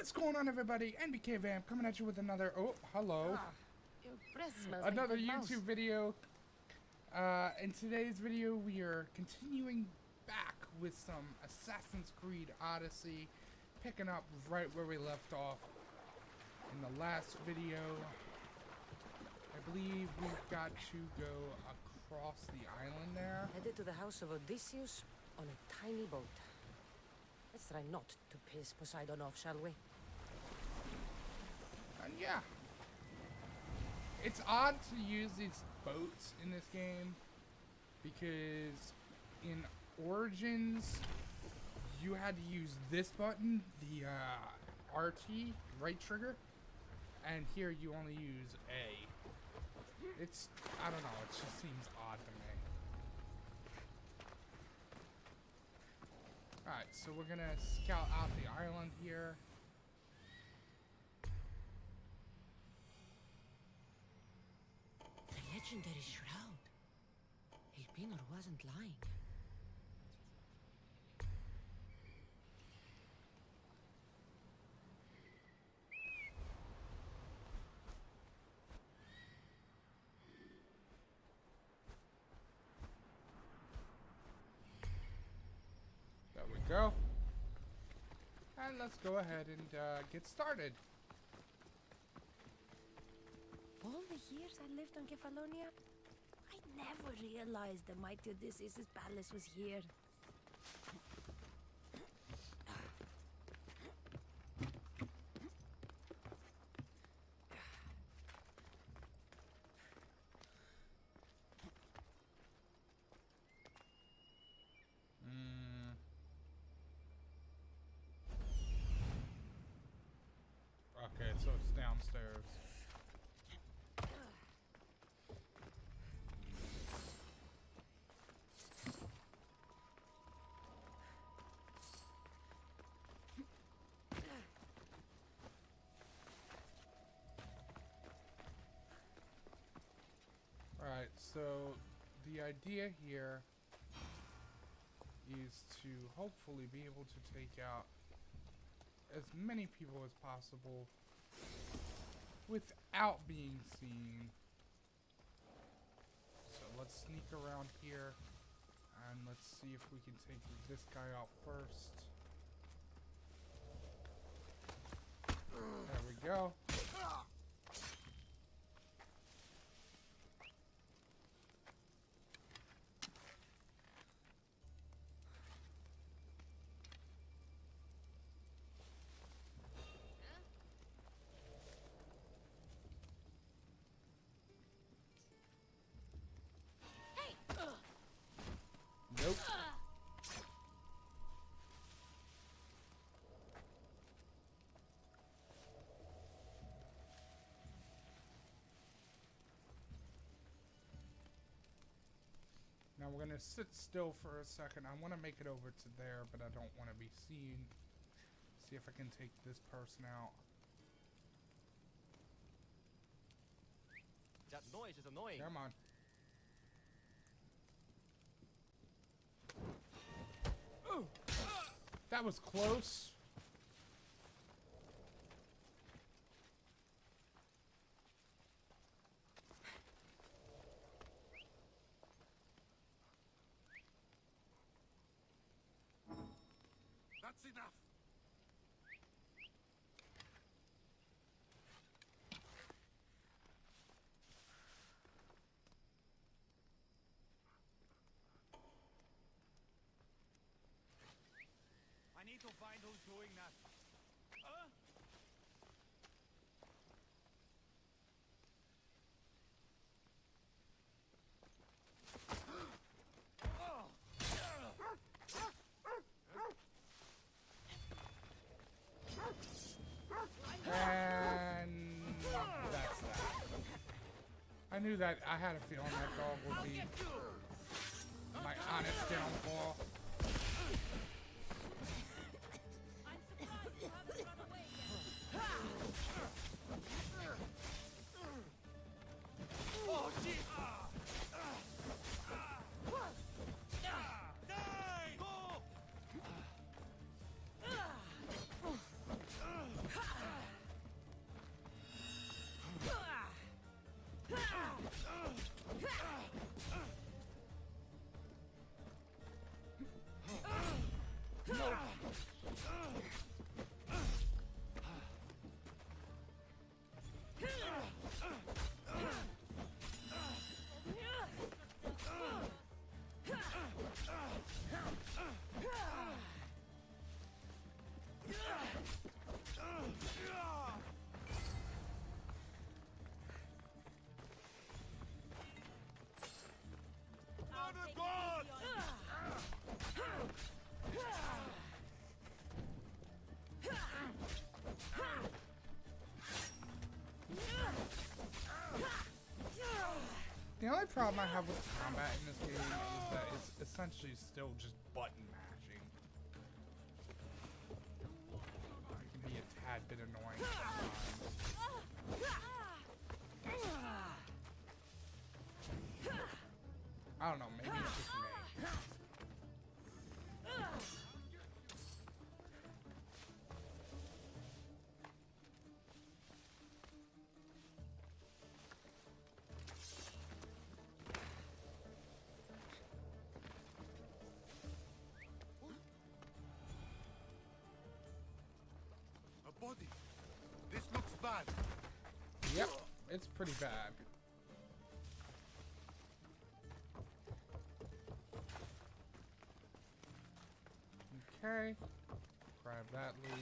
What's going on, everybody? NBK Vamp coming at you with another... Oh, hello. Your breath smells Another like YouTube video. In today's video, we are continuing back with some Assassin's Creed Odyssey, picking up right where we left off in the last video. I believe we've got to go across the island there. Headed to the house of Odysseus on a tiny boat. Let's try not to piss Poseidon off, shall we? And yeah. It's odd to use these boats in this game because in Origins you had to use this button, the RT, right trigger, and here you only use A. It's, I don't know, it just seems odd to me. Alright, so we're gonna scout out the island here. The legendary shroud. Elpinor wasn't lying. There we go. And let's go ahead and get started. All the years I lived on Kefalonia, I never realized the mighty Odysseus' palace was here. Okay, so it's downstairs. Alright, so the idea here is to hopefully be able to take out as many people as possible without being seen. So let's sneak around here and let's see if we can take this guy out first. There we go. Nope. Now we're gonna sit still for a second. I want to make it over to there, but I don't want to be seen. See if I can take this person out. That noise is annoying. Come on. That was close. That's enough. I need to find who's doing that. And that's that. I knew that. I had a feeling that dog would be my honest downfall. I'm surprised you haven't run away yet. Oh, shit! Die! Go! problem I have with combat in this game is that it's essentially still just button mashing. It can be a tad bit annoying sometimes. I don't know, maybe it's just me. A body. This looks bad. Yep, it's pretty bad. Okay, grab that loot.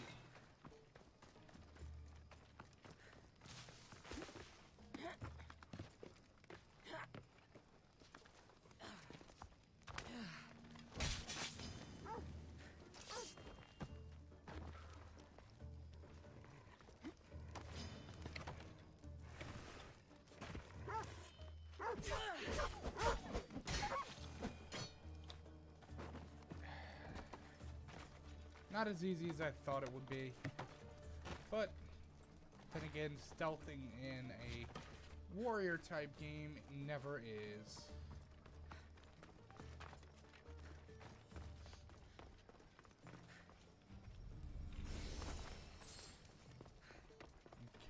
Not as easy as I thought it would be, but then again, stealthing in a warrior type game never is.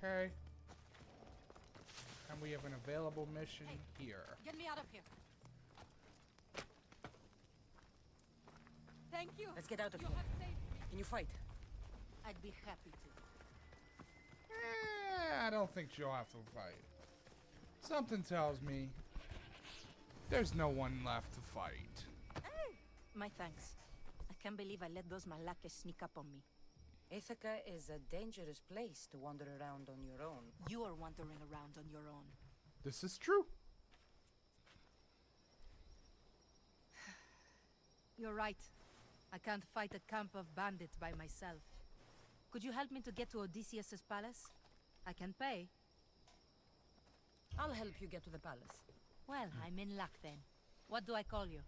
Okay. And we have an available mission here. Get me out of here. Thank you. Let's get out of here. Can you fight? I'd be happy to. I don't think you'll have to fight. Something tells me there's no one left to fight. My thanks. I can't believe I let those Malakas sneak up on me. Ithaca is a dangerous place to wander around on your own. You are wandering around on your own. This is true. You're right. I can't fight a camp of bandits by myself. Could you help me to get to Odysseus's palace? I can pay. I'll help you get to the palace. Well, I'm in luck then. What do I call you?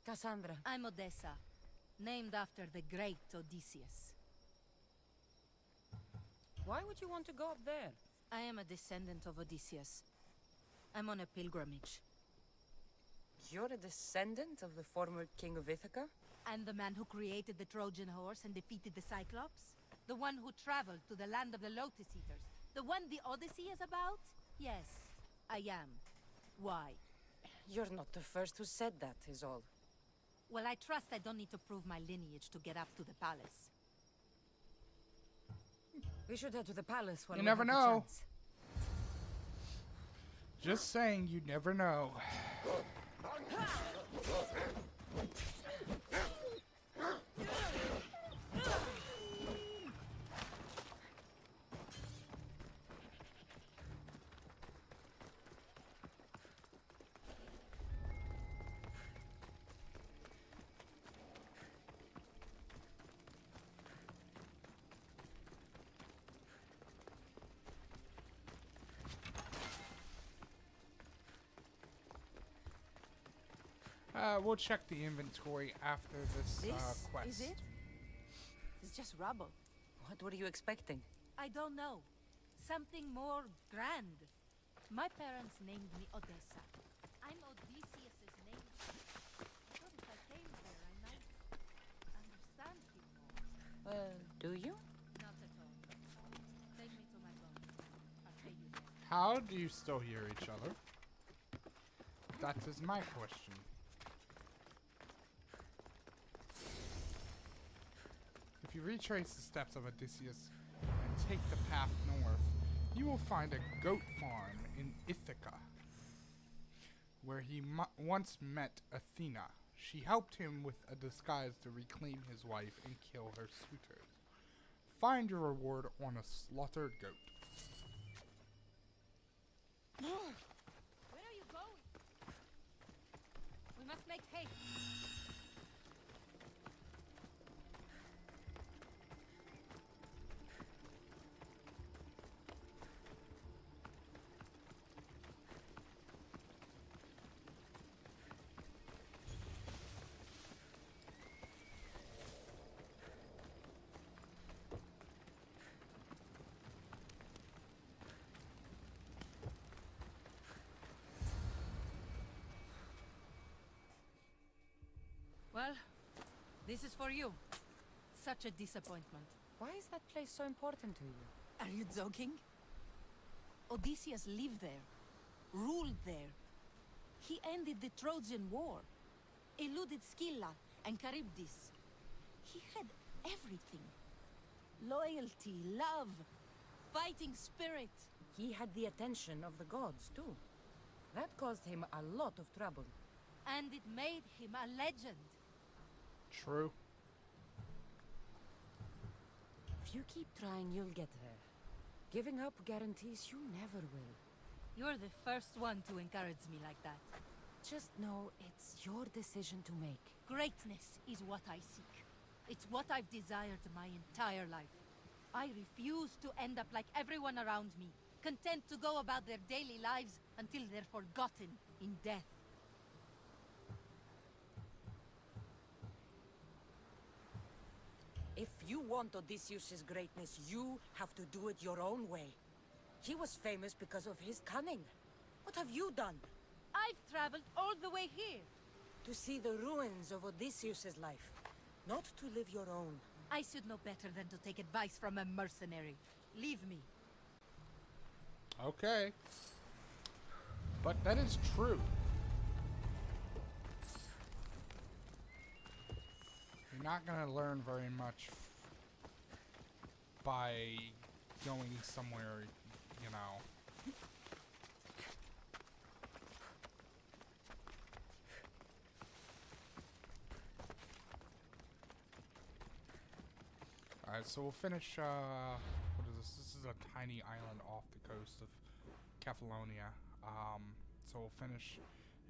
Cassandra. I'm Odessa, named after the great Odysseus. Why would you want to go up there? I am a descendant of Odysseus. I'm on a pilgrimage. You're a descendant of the former king of Ithaca? And the man who created the Trojan horse and defeated the Cyclops? The one who traveled to the land of the Lotus Eaters? The one the Odyssey is about? Yes, I am. Why? You're not the first who said that, is all. Well, I trust I don't need to prove my lineage to get up to the palace. We should head to the palace when You we never have the know. chance. Just saying, you never know. We'll check the inventory after this quest. Is it? It's just rubble. What were you expecting? I don't know. Something more grand. My parents named me Odessa. I'm Odysseus's namesake. I thought if I came here, I might understand him more. Do you? Not at all. Take me to my boat. I'll pay you there. How do you still hear each other? That is my question. If you retrace the steps of Odysseus and take the path north, you will find a goat farm in Ithaca, where he once met Athena. She helped him with a disguise to reclaim his wife and kill her suitors. Find your reward on a slaughtered goat. Where are you going? We must make haste. Well, this is for you. Such a disappointment. Why is that place so important to you? Are you joking? Odysseus lived there, ruled there. He ended the Trojan War, eluded Scylla and Charybdis. He had everything. Loyalty, love, fighting spirit. He had the attention of the gods, too. That caused him a lot of trouble. And it made him a legend. True. If you keep trying, you'll get there. Giving up guarantees you never will. You're the first one to encourage me like that. Just know it's your decision to make. Greatness is what I seek. It's what I've desired my entire life. I refuse to end up like everyone around me, content to go about their daily lives until they're forgotten in death. If you want Odysseus' greatness, you have to do it your own way. He was famous because of his cunning. What have you done? I've traveled all the way here. To see the ruins of Odysseus' life, not to live your own. I should know better than to take advice from a mercenary. Leave me. Okay. But that is true. You're not gonna learn very much by going somewhere, you know. Alright, so we'll finish, what is this? This is a tiny island off the coast of Cephalonia. So we'll finish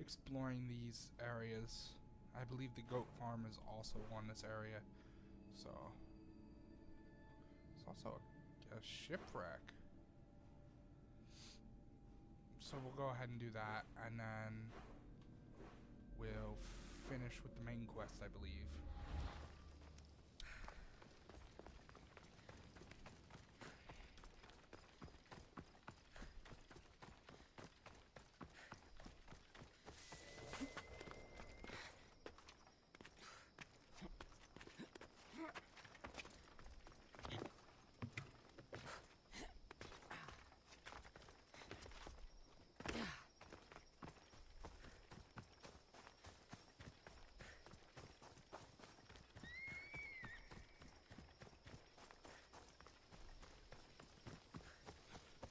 exploring these areas. I believe the goat farm is also on this area. So, it's also a shipwreck. So we'll go ahead and do that, and then we'll finish with the main quest, I believe.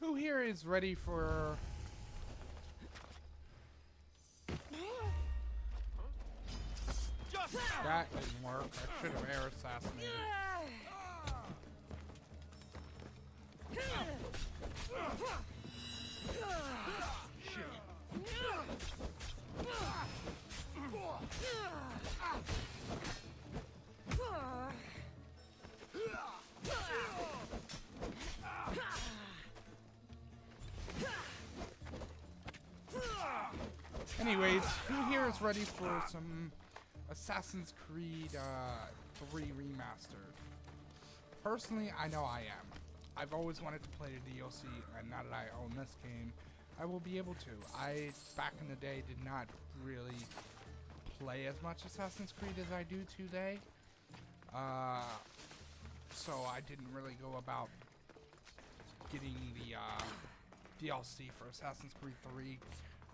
Who here is ready for... That didn't work. I should have air assassinated. Anyways, who here is ready for some Assassin's Creed 3 Remastered? Personally, I know I am. I've always wanted to play the DLC, and now that I own this game, I will be able to. I, back in the day, did not really play as much Assassin's Creed as I do today. So I didn't really go about getting the DLC for Assassin's Creed 3.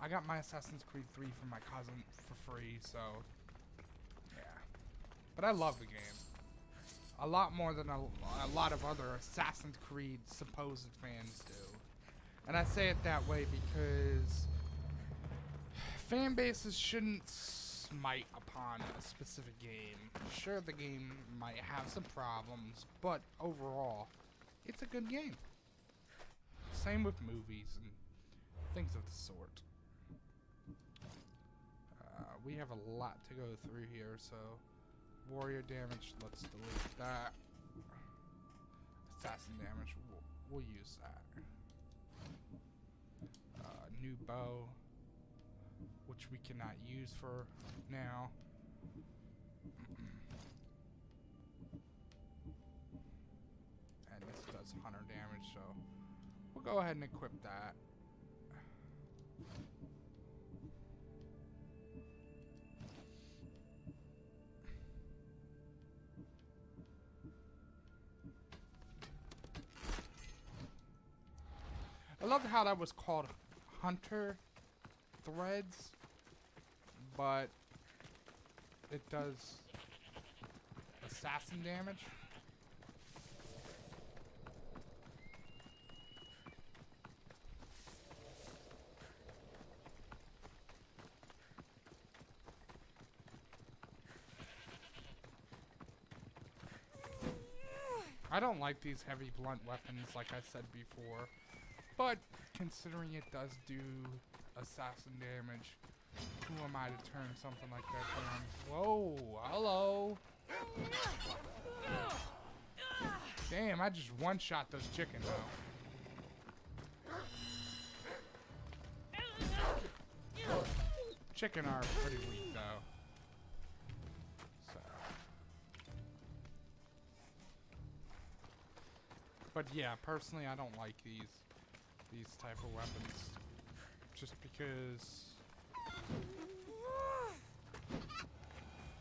I got my Assassin's Creed 3 from my cousin for free, so yeah. But I love the game. A lot more than a lot of other Assassin's Creed supposed fans do. And I say it that way because fan bases shouldn't smite upon a specific game. Sure, the game might have some problems, but overall, it's a good game. Same with movies and things of the sort. We have a lot to go through here, so warrior damage, let's delete that. Assassin damage, we'll use that. New bow, which we cannot use for now. And this does hunter damage, so we'll go ahead and equip that. love how that was called Hunter Threads, but it does assassin damage. I don't like these heavy blunt weapons, like I said before, but considering it does do assassin damage, who am I to turn something like that down? Whoa, hello. Damn, I just one-shot those chickens though. Chicken are pretty weak though. So. But yeah, personally I don't like these type of weapons. Just because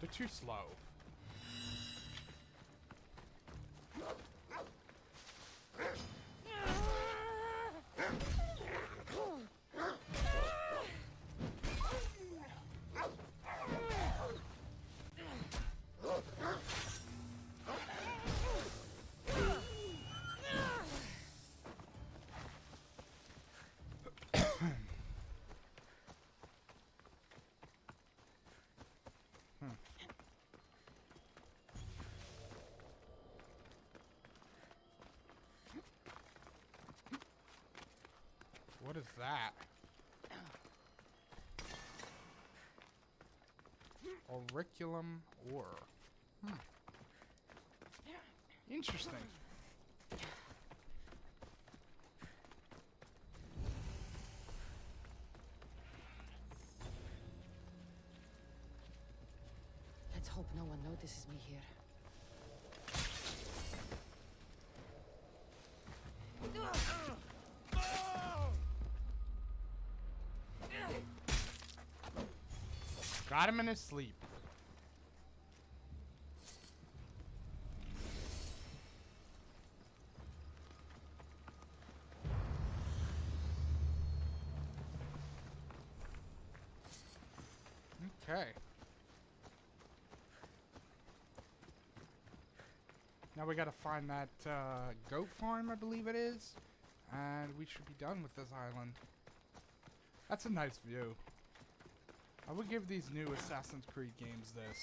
they're too slow. What is that? Auriculum ore. Interesting. Let's hope no one notices me here. Got him in his sleep. Okay. Now we gotta find that goat farm, I believe it is. And we should be done with this island. That's a nice view. I would give these new Assassin's Creed games this.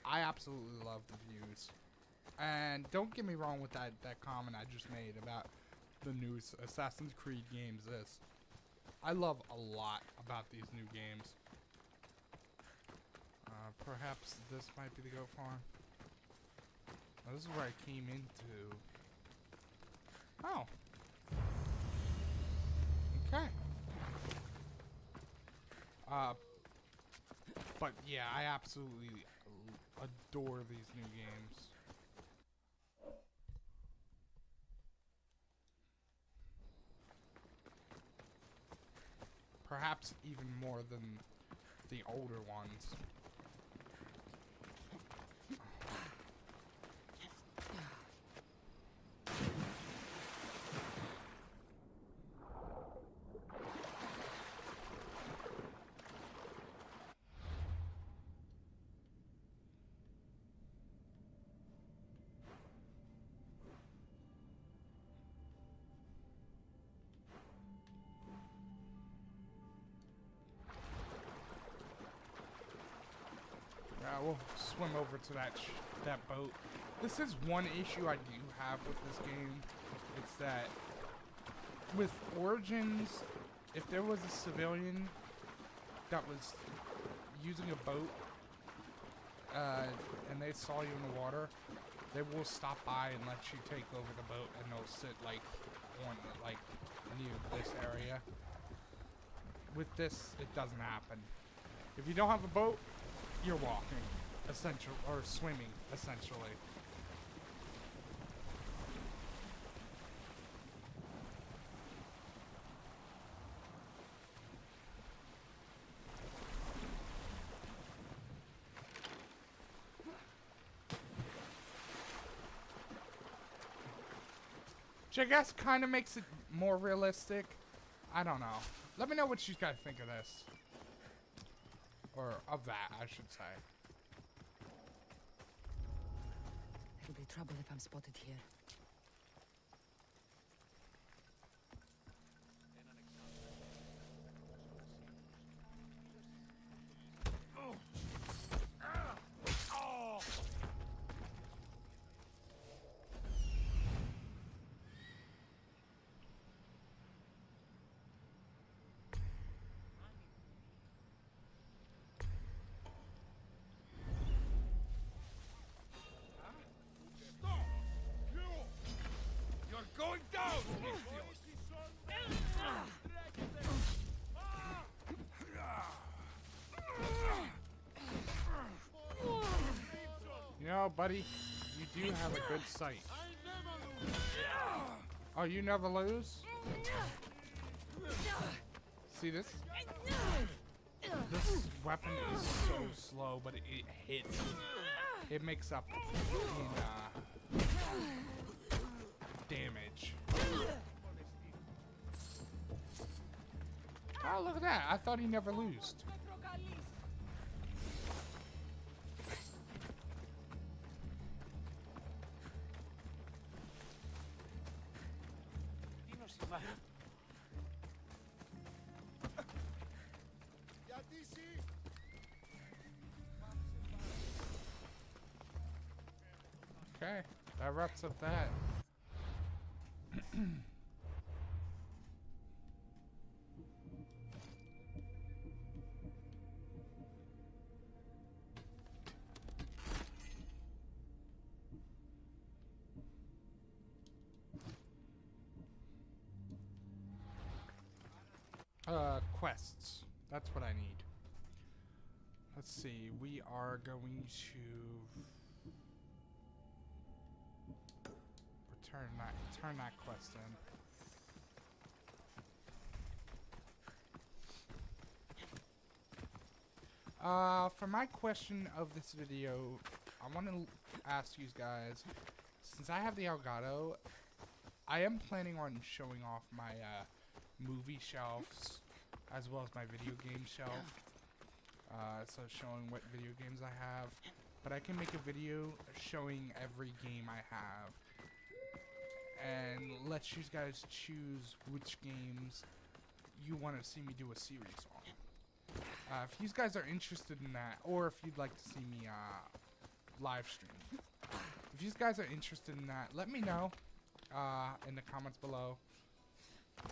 I absolutely love the views. And don't get me wrong with that comment I just made about the new Assassin's Creed games this. I love a lot about these new games. Perhaps this might be the goat farm. Oh, this is where I came into. Oh. Okay. But yeah, I absolutely adore these new games. Perhaps even more than the older ones. We'll swim over to that boat. This is one issue I do have with this game. It's that with Origins, if there was a civilian that was using a boat and they saw you in the water, they will stop by and let you take over the boat, and they'll sit like near this area. With this, it doesn't happen. If you don't have a boat, you're walking, or swimming, essentially. Which I guess kind of makes it more realistic. I don't know. Let me know what you guys think of this. Or of that, I should say. It'll be trouble if I'm spotted here. You're going down! You know, buddy, you do have a good sight. Oh, you never lose? See this? This weapon is so slow, but it hits. It makes up in damage. Oh, look at that. I thought he never lost. Okay, that wraps up that. Quests. That's what I need. Let's see, we are going to turn that quest in. For my question of this video, I want to ask you guys, since I have the Elgato, I am planning on showing off my movie shelves as well as my video game shelf. So showing what video games I have, but I can make a video showing every game I have and let you guys choose which games you want to see me do a series on. If you guys are interested in that, or if you'd like to see me live stream, if you guys are interested in that, let me know in the comments below,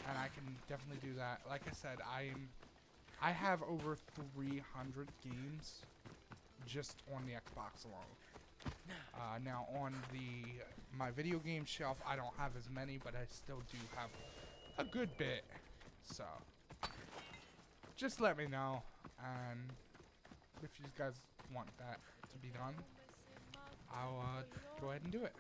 and I can definitely do that. Like I said, I have over 300 games just on the Xbox alone. Now on my video game shelf, I don't have as many, but I still do have a good bit. So just let me know, and if you guys want that to be done, I'll go ahead and do it.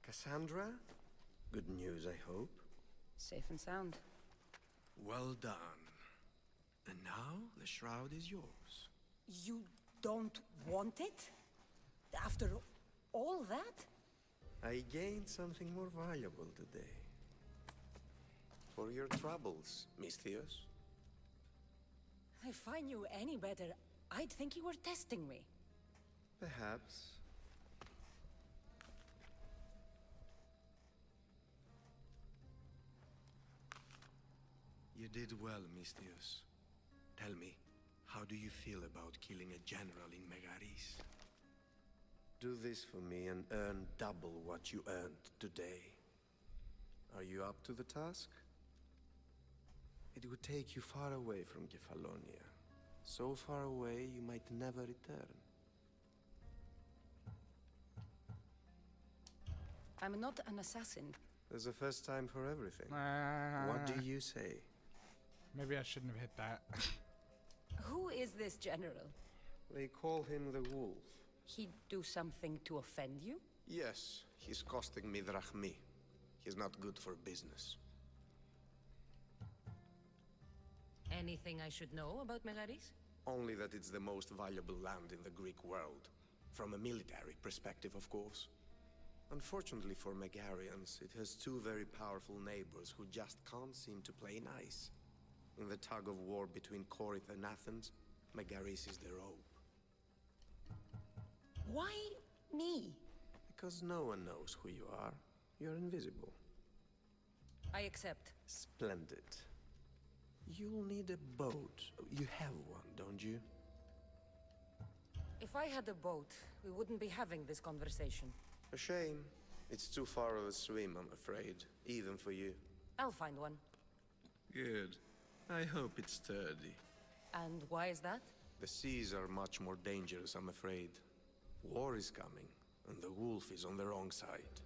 Cassandra? Good news, I hope. Safe and sound. Well done. And now the shroud is yours. You don't want it? After all that? I gained something more valuable today. For your troubles, Miss Theos. If I knew any better, I'd think you were testing me. Perhaps. You did well, Miss Theos. Tell me, how do you feel about killing a general in Megaris? Do this for me and earn double what you earned today. Are you up to the task? It would take you far away from Kefalonia. So far away you might never return. I'm not an assassin. There's a first time for everything. What do you say? Maybe I shouldn't have hit that. Who is this general? They call him the Wolf. He'd do something to offend you? Yes, he's costing me drachmi. He's not good for business. Anything I should know about Megaris? Only that it's the most valuable land in the Greek world. From a military perspective, of course. Unfortunately for Megarians, it has two very powerful neighbors who just can't seem to play nice. In the tug of war between Corinth and Athens, Megaris is their hope. Why me? Because no one knows who you are. You're invisible. I accept. Splendid. You'll need a boat. You have one, don't you? If I had a boat, we wouldn't be having this conversation. A shame. It's too far of a swim, I'm afraid. Even for you. I'll find one. Good. I hope it's sturdy. And why is that? The seas are much more dangerous, I'm afraid. War is coming, and the wolf is on the wrong side.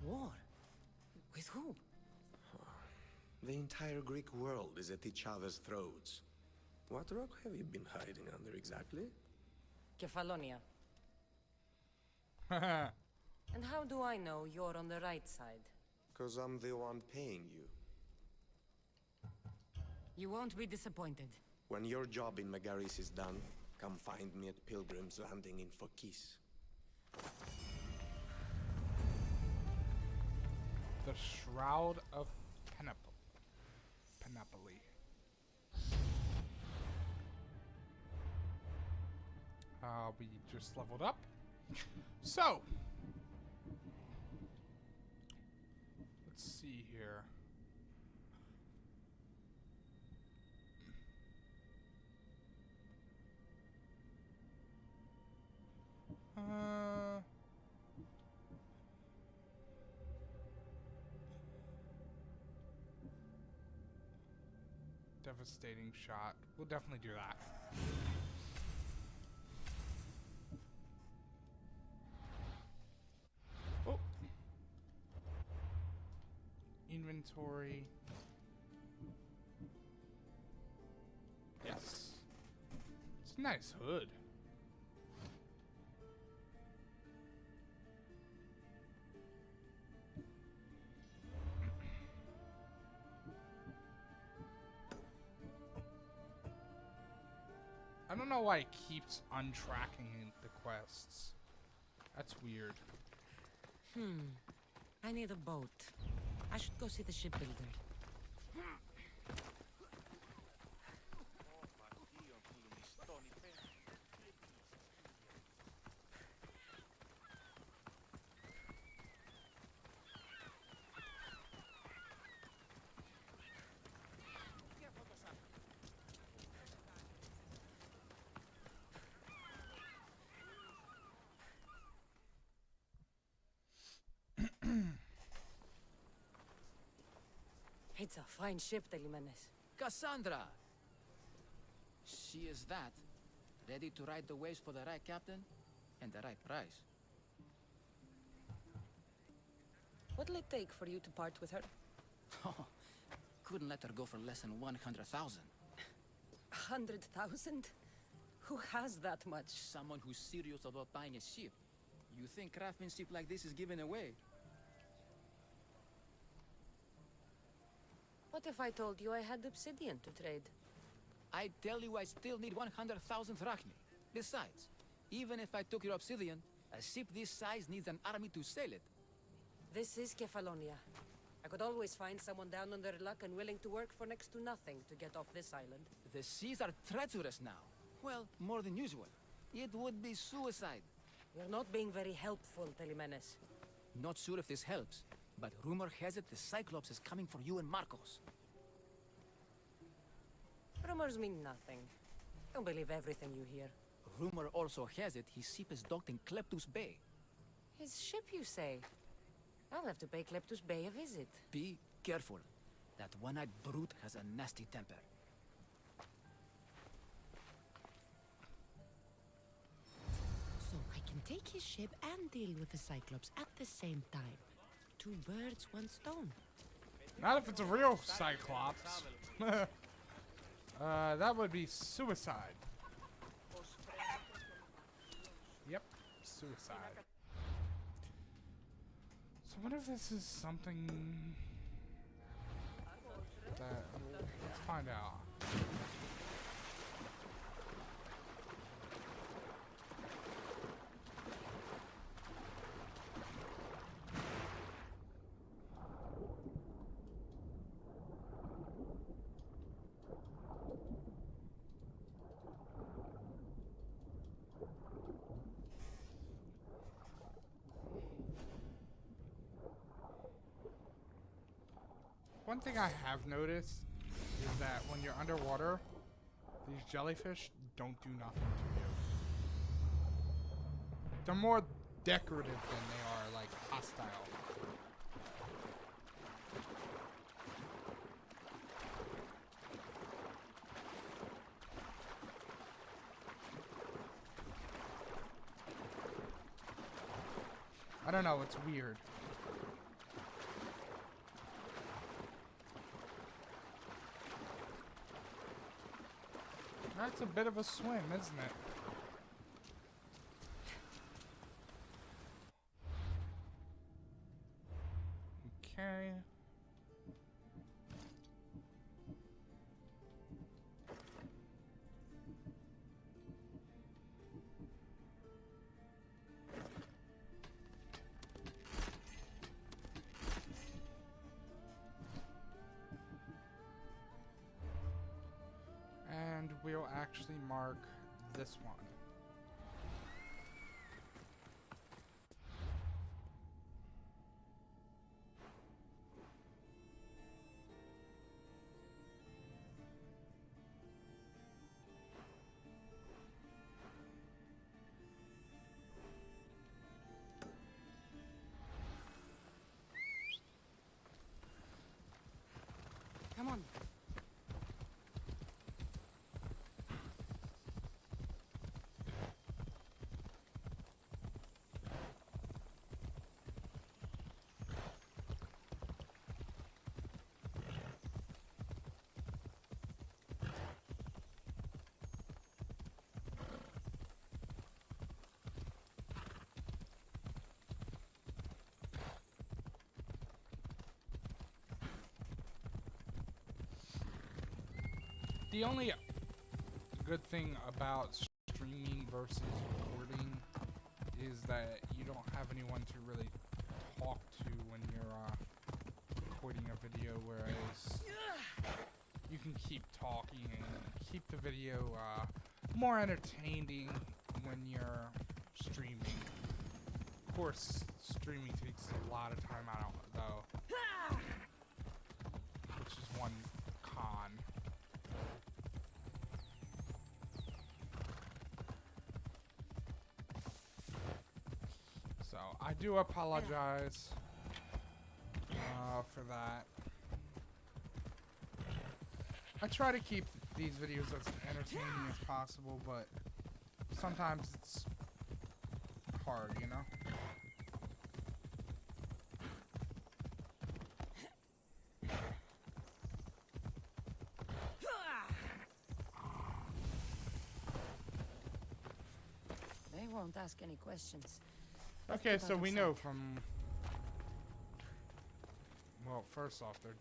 War? With who? The entire Greek world is at each other's throats. What rock have you been hiding under exactly? Kefalonia. And how do I know you're on the right side? 'Cause I'm the one paying you. You won't be disappointed. When your job in Megaris is done, come find me at Pilgrim's Landing in Phokis. The Shroud of Panoply. We just leveled up. So, let's see here. Devastating shot. We'll definitely do that. Oh. Inventory. Yes. It's a nice hood. I don't know why it keeps untracking the quests. That's weird. I need a boat. I should go see the shipbuilder. It's a fine ship, Telimenes. Cassandra! She is that. Ready to ride the waves for the right captain and the right price. What'll it take for you to part with her? Couldn't let her go for less than 100,000. 100,000? Who has that much? Someone who's serious about buying a ship. You think craftsmanship like this is given away? What if I told you I had obsidian to trade? I tell you I still need 100,000 drachmi. Besides, even if I took your obsidian, a ship this size needs an army to sail it. This is Kefalonia. I could always find someone down on their luck and willing to work for next to nothing to get off this island. The seas are treacherous now. Well, more than usual. It would be suicide. You're not being very helpful, Telimenes. Not sure if this helps, but rumor has it the Cyclops is coming for you and Marcos. Rumors mean nothing. Don't believe everything you hear. Rumor also has it his ship is docked in Kleptus Bay. His ship, you say? I'll have to pay Kleptus Bay a visit. Be careful. That one-eyed brute has a nasty temper. So I can take his ship and deal with the Cyclops at the same time. Two birds, one stone. Not if it's a real Cyclops. That would be suicide. Yep, suicide. So what if this is something... Let's find out. One thing I have noticed is that when you're underwater, these jellyfish don't do nothing to you. They're more decorative than they are, like, hostile. I don't know, it's weird. That's a bit of a swim, isn't it? Okay. And we'll actually mark this one. Come on. The only good thing about streaming versus recording is that you don't have anyone to really talk to when you're recording a video, whereas you can keep talking and keep the video more entertaining when you're streaming. Of course, streaming takes a lot of time out, though, which is one con. So, I do apologize for that. I try to keep these videos as entertaining as possible, but sometimes it's hard, you know? They won't ask any questions. Okay, so we know from... Well, first off, they're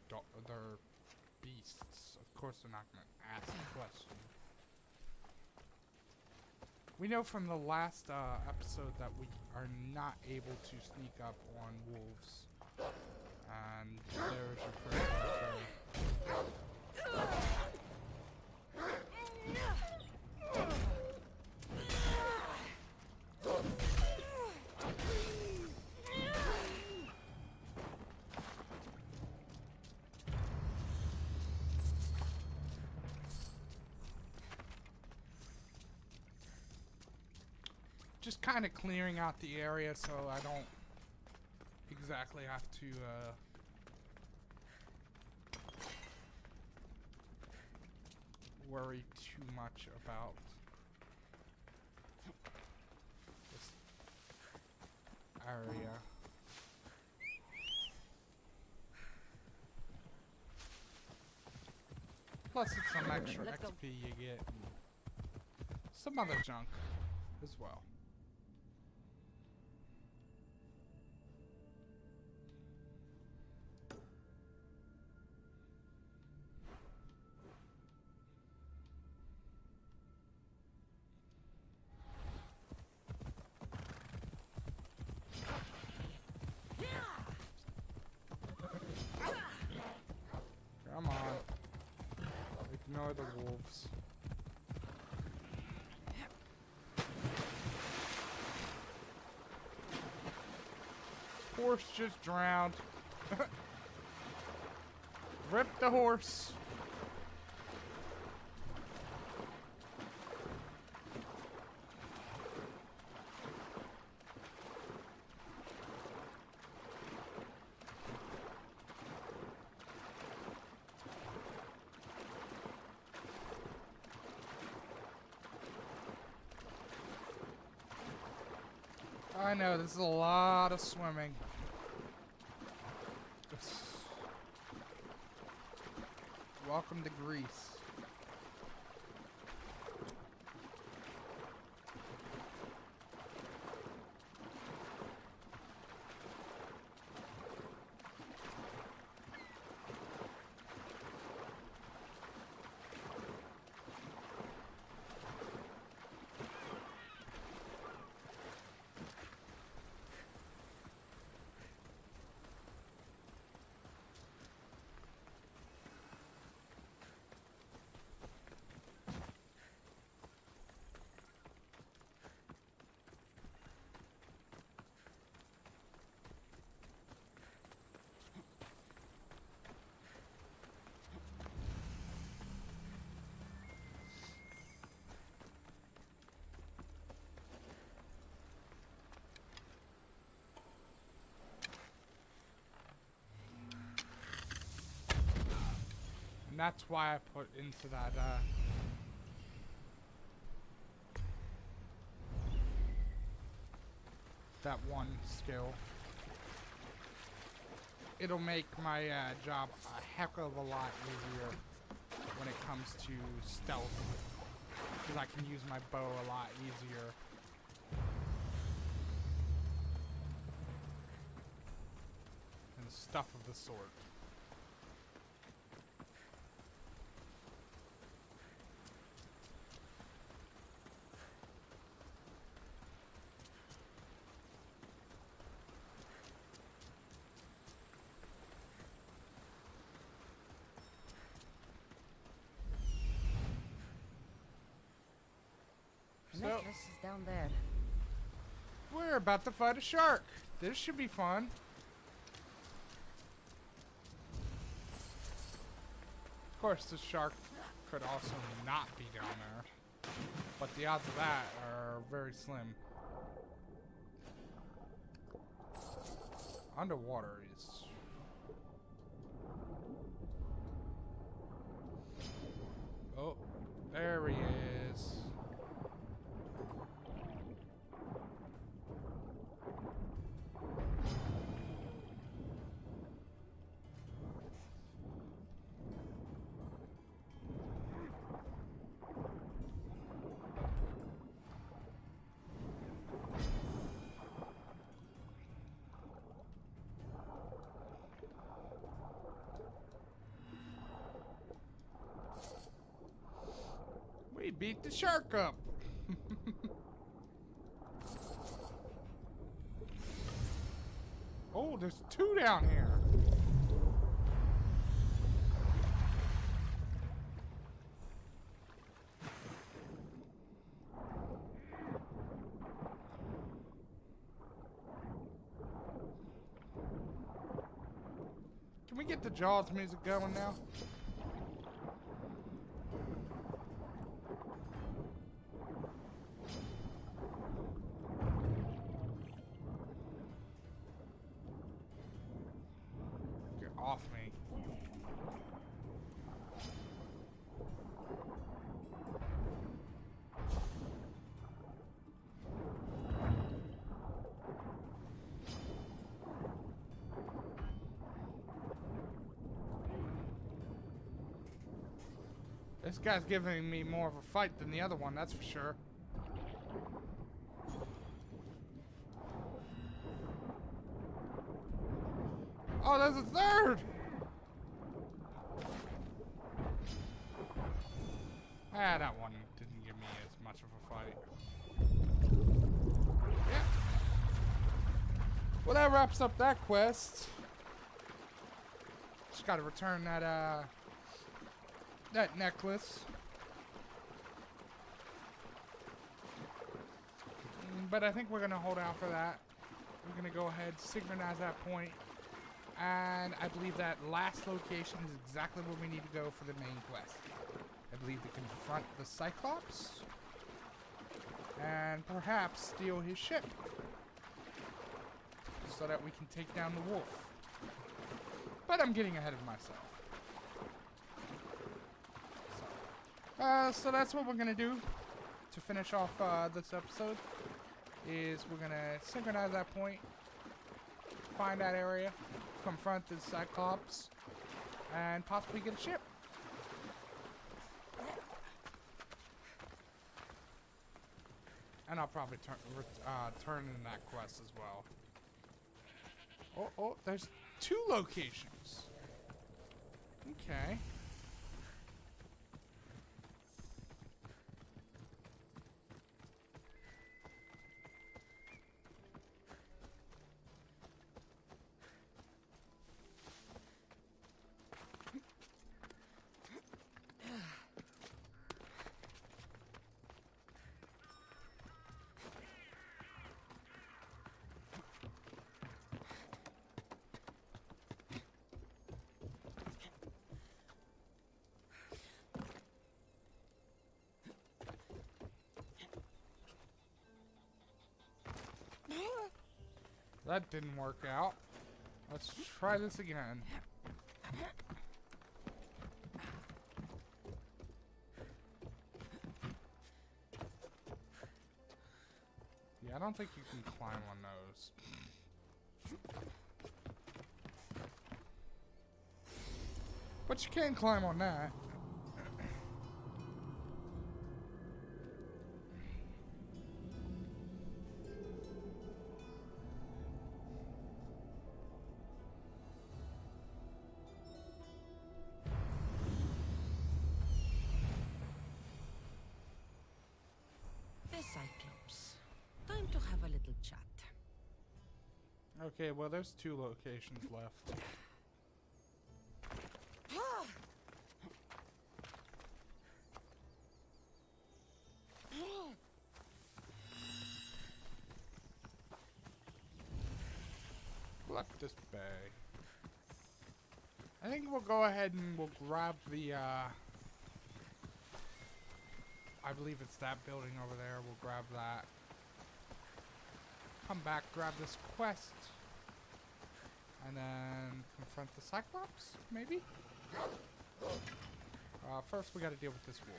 beasts. Of course they're not going to ask a question. We know from the last episode that we are not able to sneak up on wolves. And there's your first marker. Just kind of clearing out the area so I don't exactly have to worry too much about this area. Plus it's some extra XP you get and some other junk as well. are the wolves. Horse just drowned. Rip the horse. I know, this is a lot of swimming. Welcome to Greece. And that's why I put into that one skill. It'll make my job a heck of a lot easier when it comes to stealth, because I can use my bow a lot easier. And stuff of the sort. The necklace is down there. We're about to fight a shark. This should be fun. Of course, the shark could also not be down there, but the odds of that are very slim. Underwater is... Oh, there he is. We beat the shark up. Oh, there's two down here. Can we get the Jaws music going now? Off me. This guy's giving me more of a fight than the other one, that's for sure. Oh, there's a third! Ah, that one didn't give me as much of a fight. Yeah. Well, that wraps up that quest. Just gotta return that, that necklace. But I think we're going to hold out for that. We're going to go ahead, synchronize that point, and I believe that last location is exactly where we need to go for the main quest. I believe to confront the Cyclops and perhaps steal his ship so that we can take down the wolf. But I'm getting ahead of myself. So that's what we're going to do to finish off this episode. Is we're going to synchronize that point, find that area, confront the Cyclops, and possibly get a ship. And I'll probably turn in that quest as well. Oh, there's 2 locations. Okay. That didn't work out. Let's try this again. Yeah, I don't think you can climb on those. But you can climb on that. Cyclops. Time to have a little chat. Okay, well, there's 2 locations left. Collect this bay. I think we'll go ahead and we'll grab the, I believe it's that building over there. We'll grab that. Come back, grab this quest. And then confront the Cyclops, maybe? First we gotta deal with this wolf.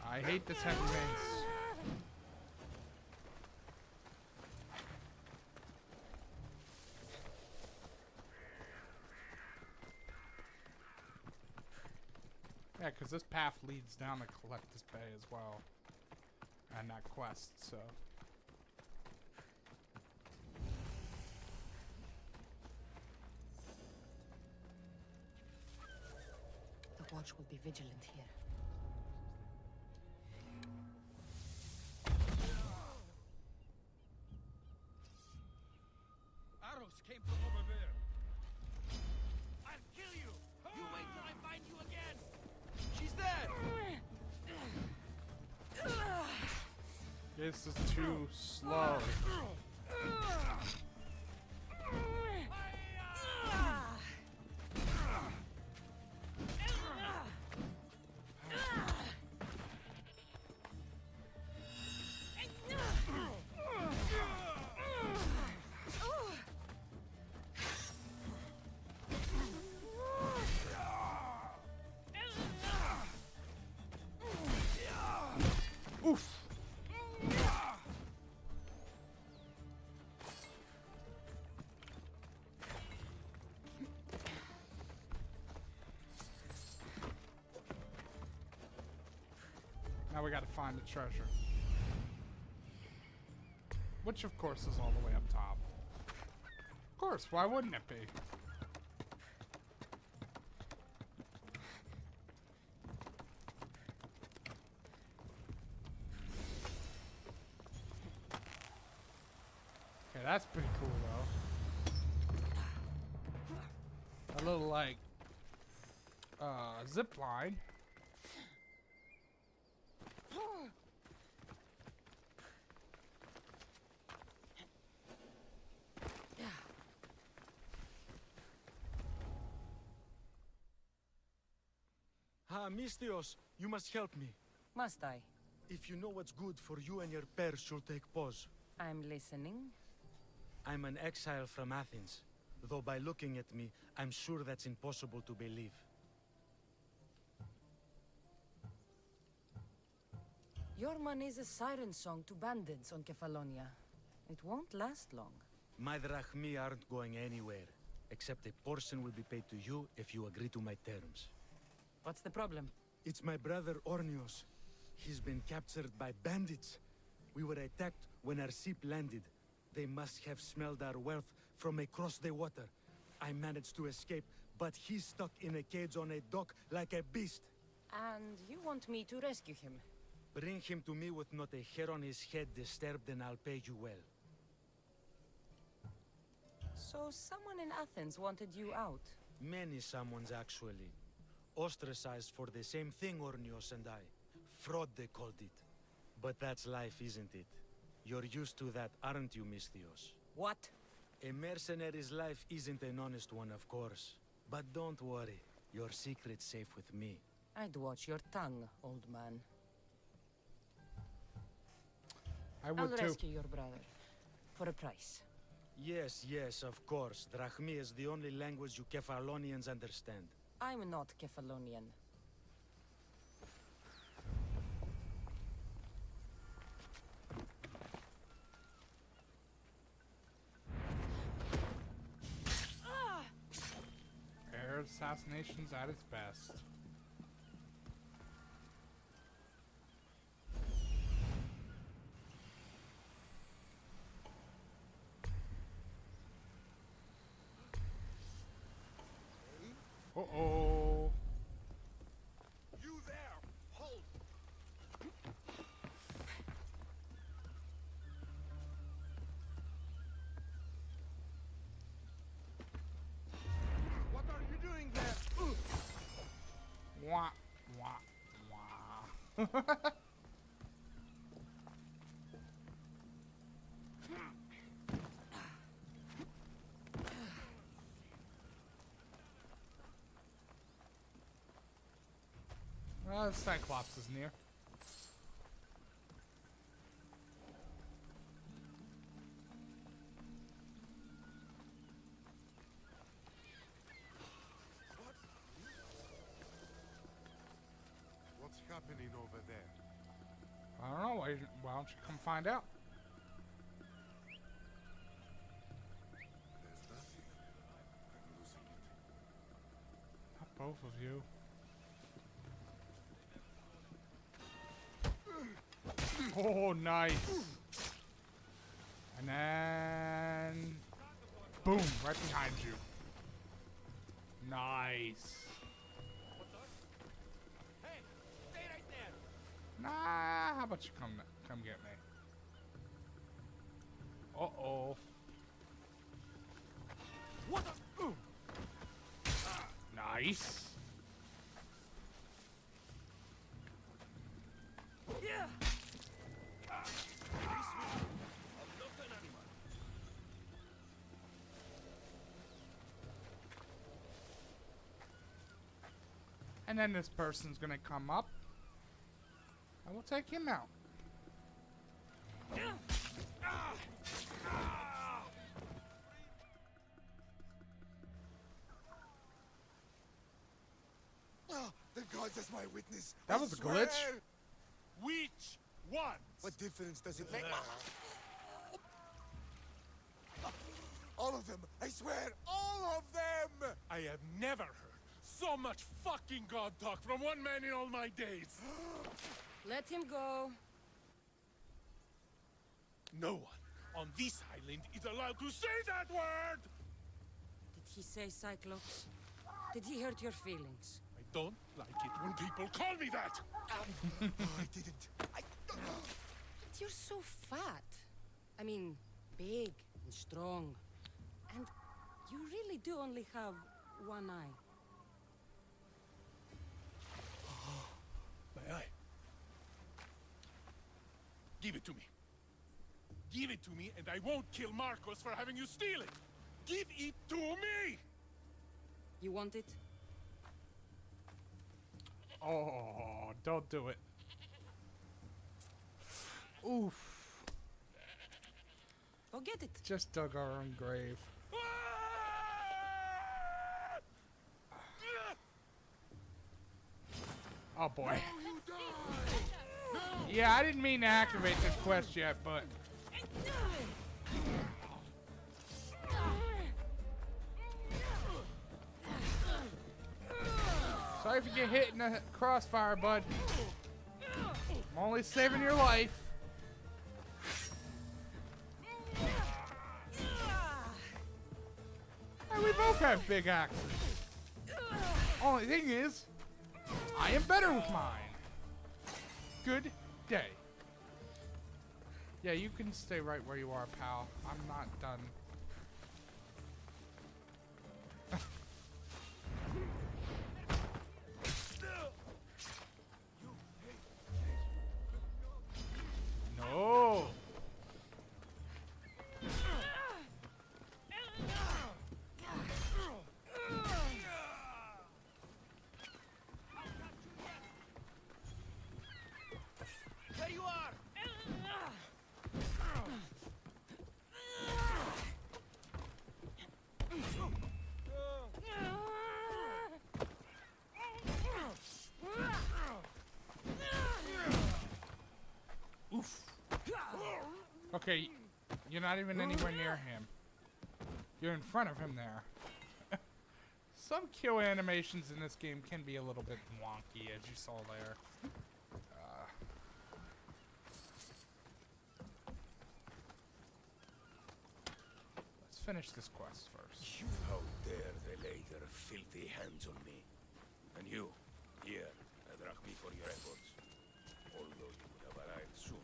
I hate this heavy mace. Yeah, because this path leads down to collect this bay as well. And that quest, so. The watch will be vigilant here. Arrows came from over there. I'll kill you! You wait till I find you again! She's dead! This is too slow. Oof. Now we gotta find the treasure. Which of course is all the way up top. Of course, why wouldn't it be? Okay, that's pretty cool though. little like zip line. Mistios, you must help me. Must I? If you know what's good for you and your pairs, you'll take pause. I'm listening. I'm an exile from Athens, though by looking at me, I'm sure that's impossible to believe. Your money is a siren song to bandits on Kefalonia. It won't last long. My drachmi aren't going anywhere, except a portion will be paid to you if you agree to my terms. What's the problem? It's my brother Ornios. He's been captured by bandits. We were attacked when our ship landed. They must have smelled our wealth from across the water. I managed to escape, but he's stuck in a cage on a dock like a beast. And you want me to rescue him? Bring him to me with not a hair on his head disturbed and I'll pay you well. So someone in Athens wanted you out? Many someones, actually. Ostracized for the same thing, Ornios and I. Fraud, they called it. But that's life, isn't it? You're used to that, aren't you, Mistios? What? A mercenary's life isn't an honest one, of course. But don't worry. Your secret's safe with me. I'd watch your tongue, old man. I I'll would too. rescue your brother. For a price. Yes, yes, of course. Drachmi is the only language you Kefalonians understand. I'm not Kefalonian. Air assassination's at its best. Uh-oh. You there! Hold! What are you doing there? Wah, wah, wah. Well, Cyclops is near. What's happening over there? I don't know. Why don't you come find out? There's nothing. I'm losing it. Not both of you. Oh, nice. And then... boom, right behind you. Nice. Hey, stay right there. Nah, how about you come get me? Uh-oh. What the? Nice. Yeah. I'm not an animal. And then this person's gonna come up. And we'll take him out. Ah, the gods as my witness. That I was a swear! glitch. Which one? What difference does it make? All of them! I swear, all of them! I have never heard so much fucking god talk from one man in all my days. Let him go. No one on this island is allowed to say that word! Did he say Cyclops? Did he hurt your feelings? I don't like it when people call me that! Oh, I didn't. But you're so fat. I mean, big and strong. And you really do only have one eye. My eye. Give it to me. Give it to me, and I won't kill Marcos for having you steal it. Give it to me! You want it? Oh, don't do it. Oof. Go get it. Just dug our own grave. Oh boy. Yeah, I didn't mean to activate this quest yet, but... Sorry if you get hit in the crossfire, bud. I'm only saving your life. Hey, we both have big axes. Only thing is, I am better with mine. Good day. Yeah, you can stay right where you are, pal. I'm not done. No. There you are! Oof. Okay, you're not even anywhere near him. You're in front of him there. Some kill animations in this game can be a little bit wonky, as you saw there. Let's finish this quest first. How dare they lay their filthy hands on me? And you, here, a drachmi for your efforts. Although you would have arrived sooner.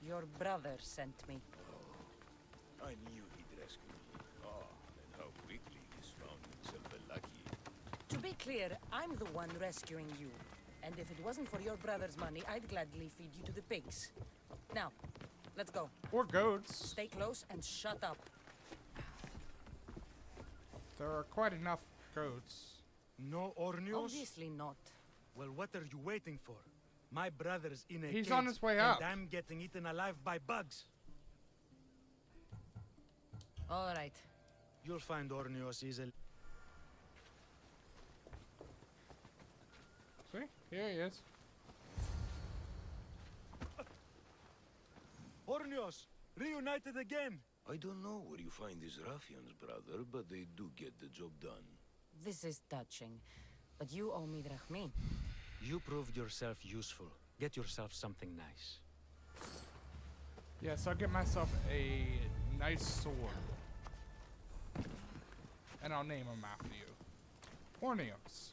Your brother sent me. I knew he'd rescue me. Oh, and how quickly he's found himself a lucky. To be clear, I'm the one rescuing you. And if it wasn't for your brother's money, I'd gladly feed you to the pigs. Now, let's go. Or goats. Stay close and shut up. There are quite enough goats. No Ornios? Obviously not. Well, what are you waiting for? My brother's in a He's cage, on his way up. and I'm getting eaten alive by bugs. All right. You'll find Ornios easily. See? Here he is. Ornios! Reunited again! I don't know where you find these ruffians, brother, but they do get the job done. This is touching. But you owe me drachmi. You proved yourself useful. Get yourself something nice. Yes, I'll get myself a nice sword. And I'll name him after you. Ornios.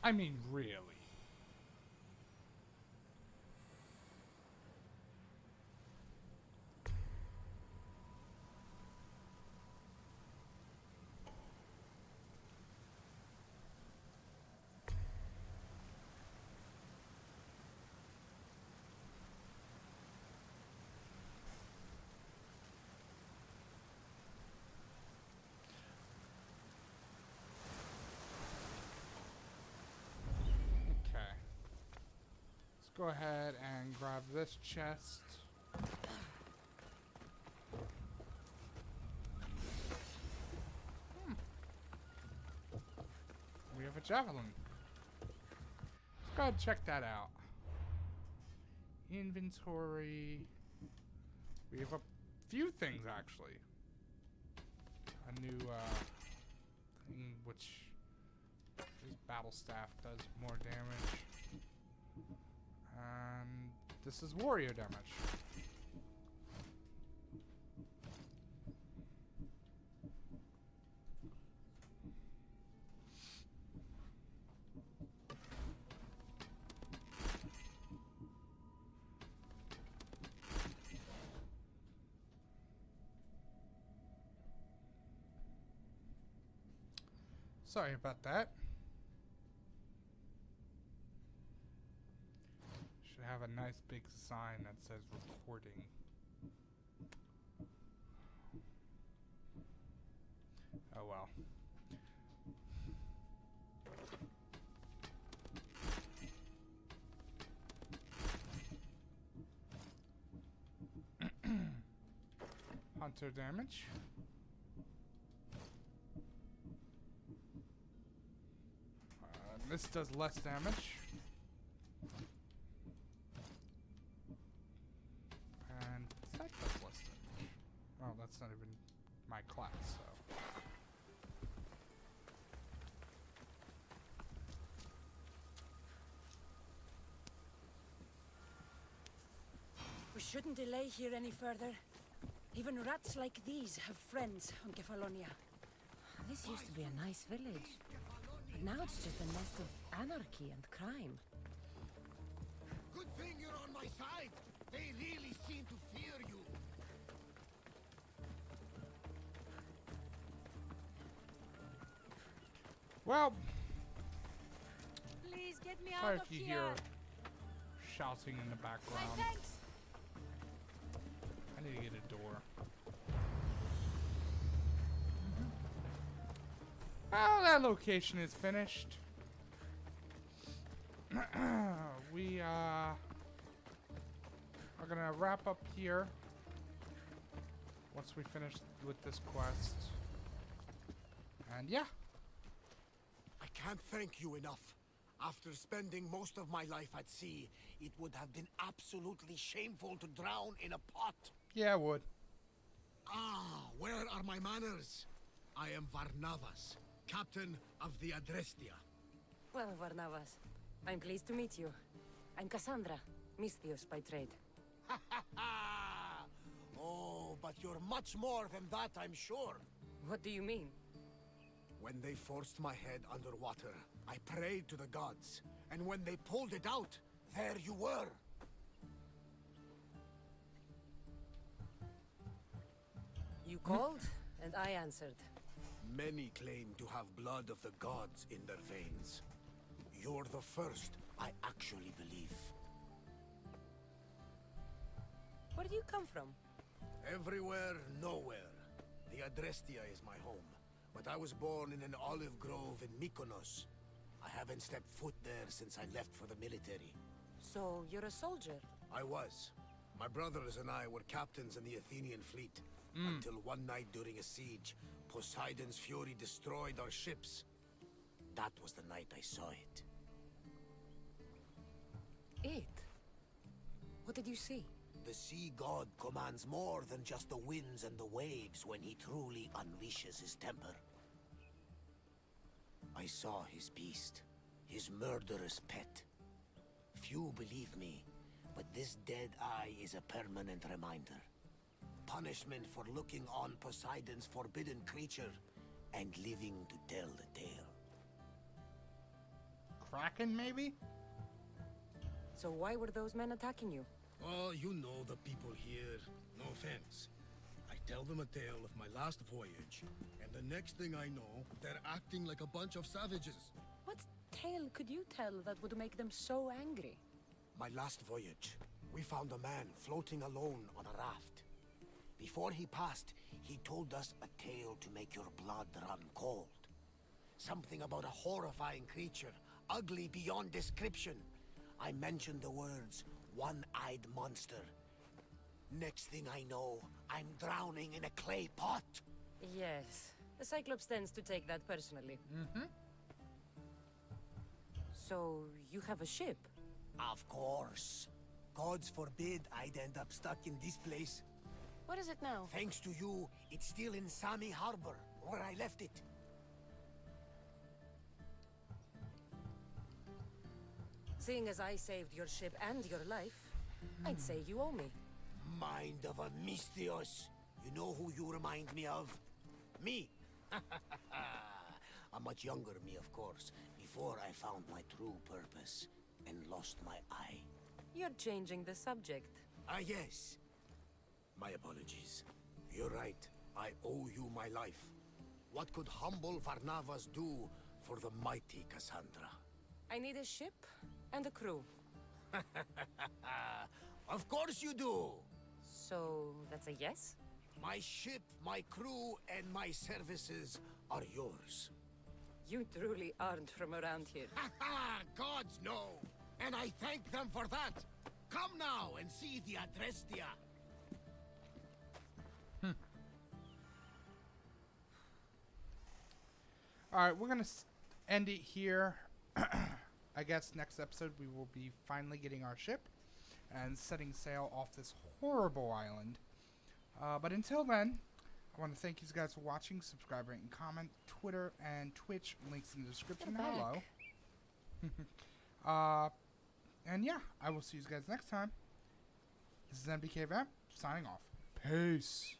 I mean, really. Go ahead and grab this chest. We have a javelin. Let's go ahead and check that out. Inventory. We have a few things actually. A new thing which this battle staff does more damage. And this is warrior damage. Sorry about that. Should have a nice big sign that says recording. Oh well. Hunter damage. This does less damage. And that does less damage. Oh, that's not even my class, so. We shouldn't delay here any further. Even rats like these have friends on Kefalonia. This used to be a nice village. But now it's just a nest of anarchy and crime. Good thing you're on my side. They really seem to fear you. Well, Please get me sorry out of if you here. hear shouting in the My background. thanks. I need to get a door. Well, that location is finished. We are gonna wrap up here once we finish with this quest. And yeah. I can't thank you enough. After spending most of my life at sea, it would have been absolutely shameful to drown in a pot. Yeah, I would. Ah, where are my manners? I am Varnavas, captain of the Adrestia. Well, Varnavas, I'm pleased to meet you. I'm Cassandra, Misthios by trade. Ha ha ha! Oh, but you're much more than that, I'm sure. What do you mean? When they forced my head underwater, I prayed to the gods. And when they pulled it out, there you were. You called, and I answered. Many claim to have blood of the gods in their veins. You're the first I actually believe. Where do you come from? Everywhere, nowhere. The Adrestia is my home. But I was born in an olive grove in Mykonos. I haven't stepped foot there since I left for the military. So, you're a soldier? I was. My brothers and I were captains in the Athenian fleet. Until one night during a siege, Poseidon's fury destroyed our ships. That was the night I saw it. It? What did you see? The sea god commands more than just the winds and the waves when he truly unleashes his temper. I saw his beast, his murderous pet. Few believe me, but this dead eye is a permanent reminder. Punishment for looking on Poseidon's forbidden creature and living to tell the tale. Kraken, maybe? So why were those men attacking you? Oh, you know the people here. No offense. I tell them a tale of my last voyage, and the next thing I know, they're acting like a bunch of savages. What tale could you tell that would make them so angry? My last voyage, we found a man floating alone on a raft. Before he passed, he told us a tale to make your blood run cold. Something about a horrifying creature, ugly beyond description. I mentioned the words, one-eyed monster. Next thing I know, I'm drowning in a clay pot. Yes. The Cyclops tends to take that personally. Mm-hmm. So, you have a ship? Of course. Gods forbid I'd end up stuck in this place. What is it now? Thanks to you, it's still in Sami Harbor, where I left it. Seeing as I saved your ship and your life, I'd say you owe me. Mind of a Misthios. You know who you remind me of? Me. A much younger me, of course, before I found my true purpose and lost my eye. You're changing the subject. Ah, yes. My apologies. You're right. I owe you my life. What could humble Varnavas do for the mighty Cassandra. I need a ship and a crew. Of course you do! So, that's a yes? My ship, my crew, and my services are yours. You truly aren't from around here. Ha ha! Gods no! And I thank them for that! Come now and see the Adrestia! Alright, we're going to end it here. I guess next episode we will be finally getting our ship and setting sail off this horrible island. But until then, I want to thank you guys for watching. Subscribe, rate, and comment. Twitter and Twitch links in the description. Hello. And yeah, I will see you guys next time. This is MBK Vamp, signing off. Peace.